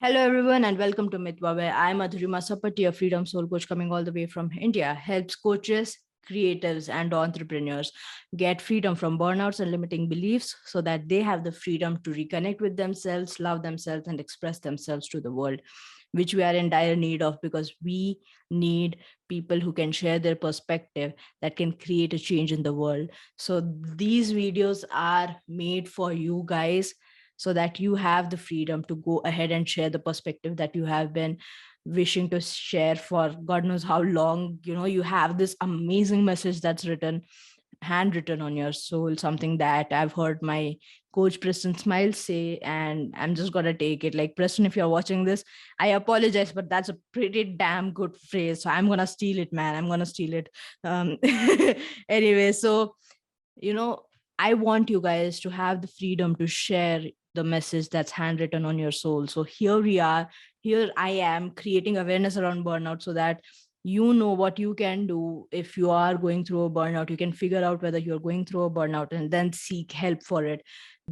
Hello, everyone, and welcome to Mitwa, where I'm Madhurima Sappatti, a freedom soul coach coming all the way from India, helps coaches, creatives, and entrepreneurs get freedom from burnouts and limiting beliefs so that they have the freedom to reconnect with themselves, love themselves, and express themselves to the world, which we are in dire need of because we need people who can share their perspective that can create a change in the world. So, these videos are made for you guys so that you have the freedom to go ahead and share the perspective that you have been wishing to share for God knows how long. You have this amazing message that's written, handwritten on your soul, something that I've heard my coach Preston Smile say, and I'm just gonna take it. Like, Preston, if you're watching this, I apologize, but that's a pretty damn good phrase, so I'm gonna steal it, man. I'm gonna steal it. Anyway, so you know I want you guys to have the freedom to share the message that's handwritten on your soul. So here we are, here I am creating awareness around burnout so that you know what you can do if you are going through a burnout. You can figure out whether you're going through a burnout and then seek help for it.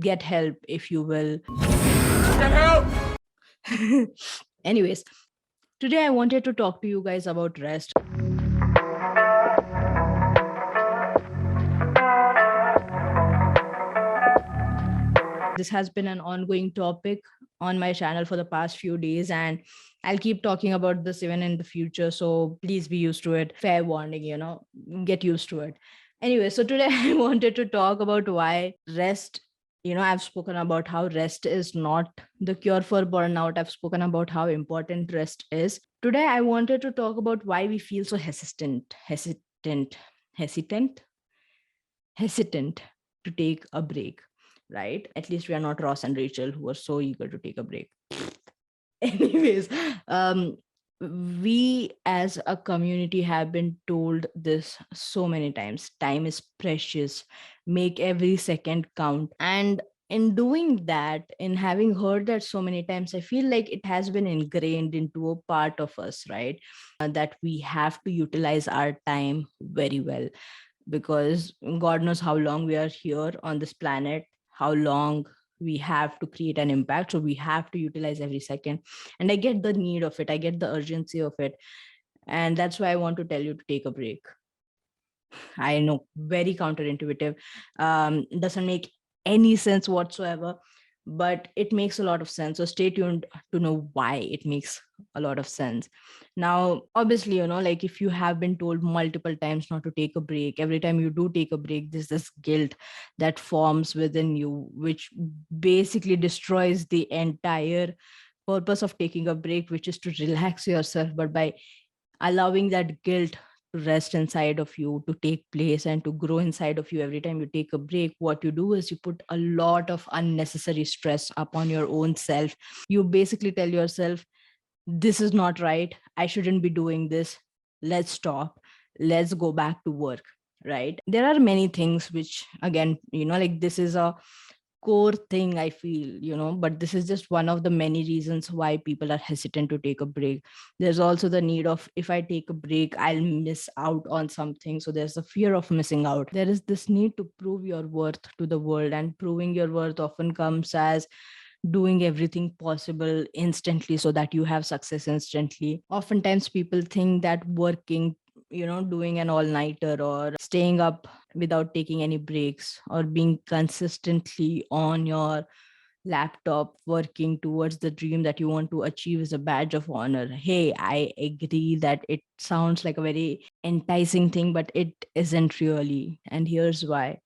Get help if you will. Get help! Anyways, today I wanted to talk to you guys about rest. This has been an ongoing topic on my channel for the past few days, and I'll keep talking about this even in the future. So please be used to it. Fair warning, get used to it. Anyway, so today I wanted to talk about why rest. I've spoken about how rest is not the cure for burnout. I've spoken about how important rest is. Today, I wanted to talk about why we feel so hesitant, hesitant to take a break, right? At least we are not Ross and Rachel who are so eager to take a break. Anyways, we as a community have been told this so many times: time is precious, make every second count. And in doing that, in having heard that so many times, I feel like it has been ingrained into a part of us, right? That we have to utilize our time very well, because God knows how long we are here on this planet, how long we have to create an impact. So we have to utilize every second. And I get the need of it, I get the urgency of it. And that's why I want to tell you to take a break. I know, very counterintuitive, doesn't make any sense whatsoever, but it makes a lot of sense. So stay tuned to know why it makes a lot of sense. Now, obviously, like, if you have been told multiple times not to take a break, every time you do take a break, there's this guilt that forms within you, which basically destroys the entire purpose of taking a break, which is to relax yourself. But by allowing that guilt to rest inside of you, to take place and to grow inside of you every time you take a break, what you do is you put a lot of unnecessary stress upon your own self. You basically tell yourself, this is not right, I shouldn't be doing this, let's stop, let's go back to work, right? There are many things which, again, like, this is a core thing, I feel, but this is just one of the many reasons why people are hesitant to take a break. There's also the need of, if I take a break, I'll miss out on something. So there's the fear of missing out. There is this need to prove your worth to the world, and proving your worth often comes as doing everything possible instantly so that you have success instantly. Oftentimes people think that working, doing an all-nighter or staying up without taking any breaks or being consistently on your laptop working towards the dream that you want to achieve is a badge of honor. Hey, I agree that it sounds like a very enticing thing, but it isn't really. And here's why.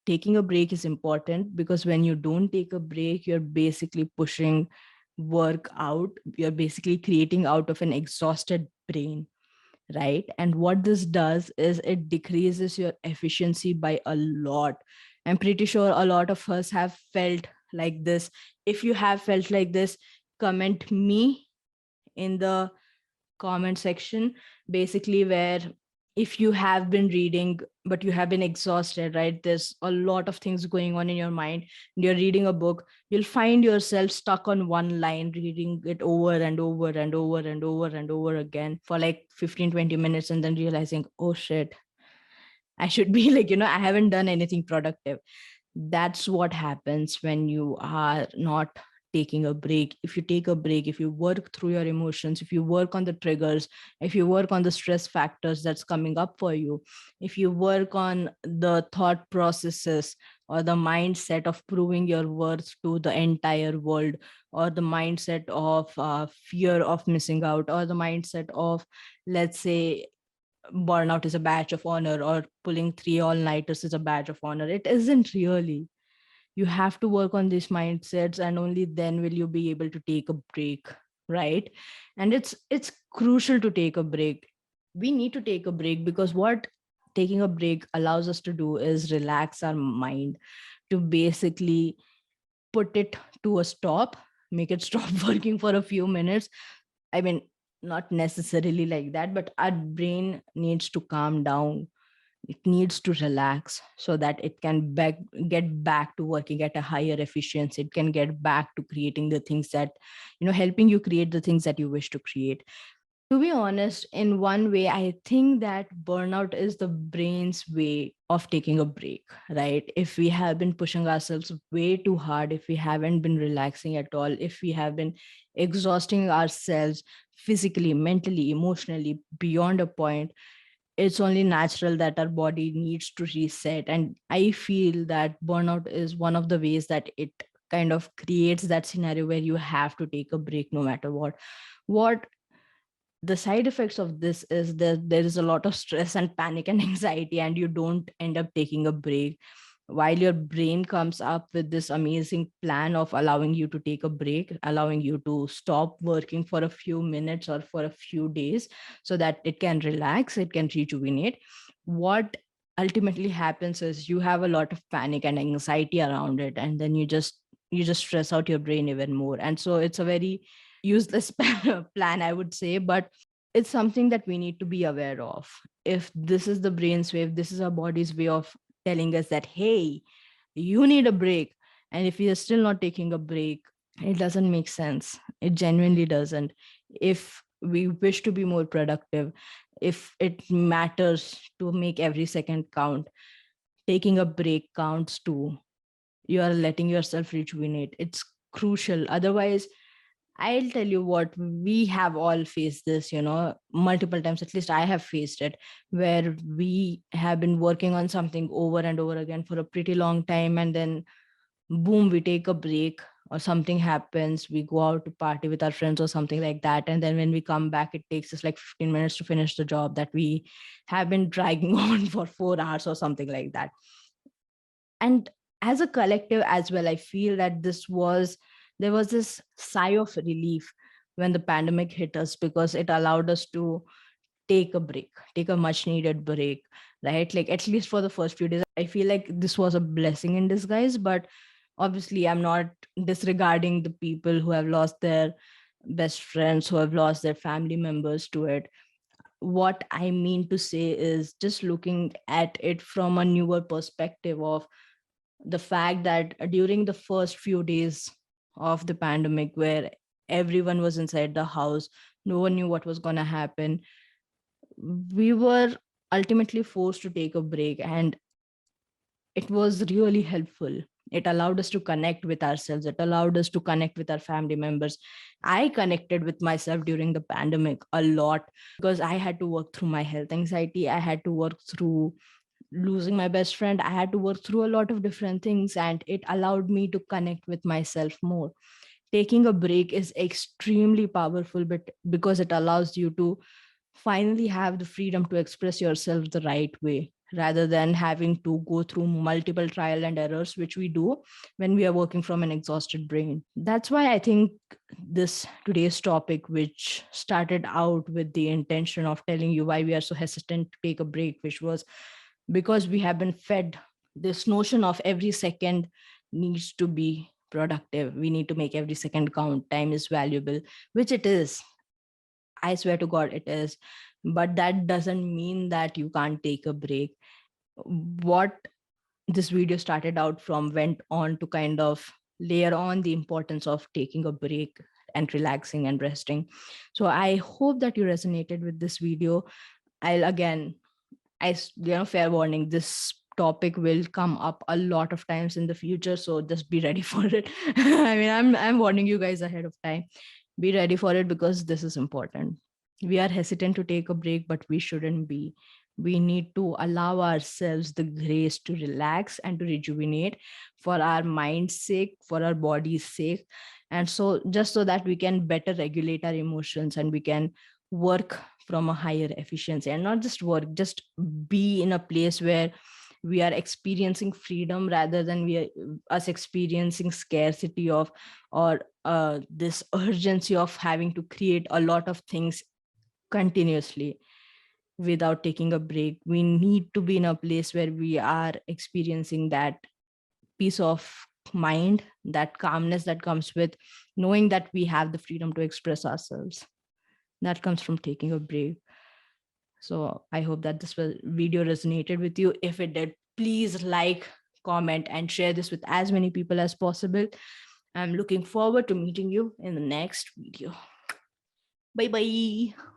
Taking a break is important because when you don't take a break, you're basically pushing work out. You're basically creating out of an exhausted brain, right? And what this does is it decreases your efficiency by a lot. I'm pretty sure a lot of us have felt like this. If you have felt like this, comment me in the comment section, basically, where if you have been reading but you have been exhausted, right? There's a lot of things going on in your mind. You're reading a book, you'll find yourself stuck on one line, reading it over and over and over and over and over again for like 15-20 minutes, and then realizing, oh shit, I should be like, I haven't done anything productive. That's what happens when you are not taking a break. If you take a break, if you work through your emotions, if you work on the triggers, if you work on the stress factors that's coming up for you, if you work on the thought processes or the mindset of proving your worth to the entire world, or the mindset of fear of missing out, or the mindset of, let's say, burnout is a badge of honor, or pulling 3 all-nighters is a badge of honor. It isn't really. You have to work on these mindsets, and only then will you be able to take a break, right? And it's crucial to take a break. We need to take a break, because what taking a break allows us to do is relax our mind, to basically put it to a stop, make it stop working for a few minutes. I mean, not necessarily like that, but our brain needs to calm down. It needs to relax so that it can get back to working at a higher efficiency. It can get back to creating the things that, helping you create the things that you wish to create. To be honest, in one way, I think that burnout is the brain's way of taking a break, right? If we have been pushing ourselves way too hard, if we haven't been relaxing at all, if we have been exhausting ourselves physically, mentally, emotionally beyond a point, it's only natural that our body needs to reset. And I feel that burnout is one of the ways that it kind of creates that scenario where you have to take a break no matter what the side effects of this is that there is a lot of stress and panic and anxiety, and you don't end up taking a break, while your brain comes up with this amazing plan of allowing you to take a break, allowing you to stop working for a few minutes or for a few days, so that it can relax, it can rejuvenate. What ultimately happens is you have a lot of panic and anxiety around it, and then you just stress out your brain even more. And so it's a very useless plan, I would say, but it's something that we need to be aware of. If this is the brain's way, if this is our body's way of telling us that, hey, you need a break, and if you're still not taking a break, it doesn't make sense. It genuinely doesn't. If we wish to be more productive, if it matters to make every second count, taking a break counts too. You are letting yourself rejuvenate. It's crucial. Otherwise, I'll tell you what, we have all faced this, multiple times. At least I have faced it, where we have been working on something over and over again for a pretty long time. And then, boom, we take a break, or something happens. We go out to party with our friends or something like that. And then when we come back, it takes us like 15 minutes to finish the job that we have been dragging on for 4 hours or something like that. And as a collective as well, I feel that there was this sigh of relief when the pandemic hit us, because it allowed us to take a break, take a much needed break, right? Like, at least for the first few days, I feel like this was a blessing in disguise. But obviously, I'm not disregarding the people who have lost their best friends, who have lost their family members to it. What I mean to say is just looking at it from a newer perspective of the fact that during the first few days of the pandemic, where everyone was inside the house, no one knew what was going to happen, we were ultimately forced to take a break, and it was really helpful. It allowed us to connect with ourselves, it allowed us to connect with our family members. I connected with myself during the pandemic a lot, because I had to work through my health anxiety, I had to work through losing my best friend, I had to work through a lot of different things, and it allowed me to connect with myself more. Taking a break is extremely powerful, but because it allows you to finally have the freedom to express yourself the right way, rather than having to go through multiple trial and errors, which we do when we are working from an exhausted brain. That's why I think this today's topic, which started out with the intention of telling you why we are so hesitant to take a break, which was because we have been fed this notion of every second needs to be productive. We need to make every second count. Time is valuable, which it is. I swear to God, it is. But that doesn't mean that you can't take a break. What this video started out from went on to kind of layer on the importance of taking a break and relaxing and resting. So I hope that you resonated with this video. I'll again, fair warning, this topic will come up a lot of times in the future, so just be ready for it. I mean, I'm warning you guys ahead of time. Be ready for it because this is important. We are hesitant to take a break, but we shouldn't be. We need to allow ourselves the grace to relax and to rejuvenate for our mind's sake, for our body's sake. And so, just so that we can better regulate our emotions and we can work from a higher efficiency, and not just work, just be in a place where we are experiencing freedom rather than we are us experiencing scarcity of, or this urgency of having to create a lot of things continuously without taking a break. We need to be in a place where we are experiencing that peace of mind, that calmness that comes with knowing that we have the freedom to express ourselves. That comes from taking a break. So I hope that this video resonated with you. If it did, please like, comment, and share this with as many people as possible. I'm looking forward to meeting you in the next video. Bye bye.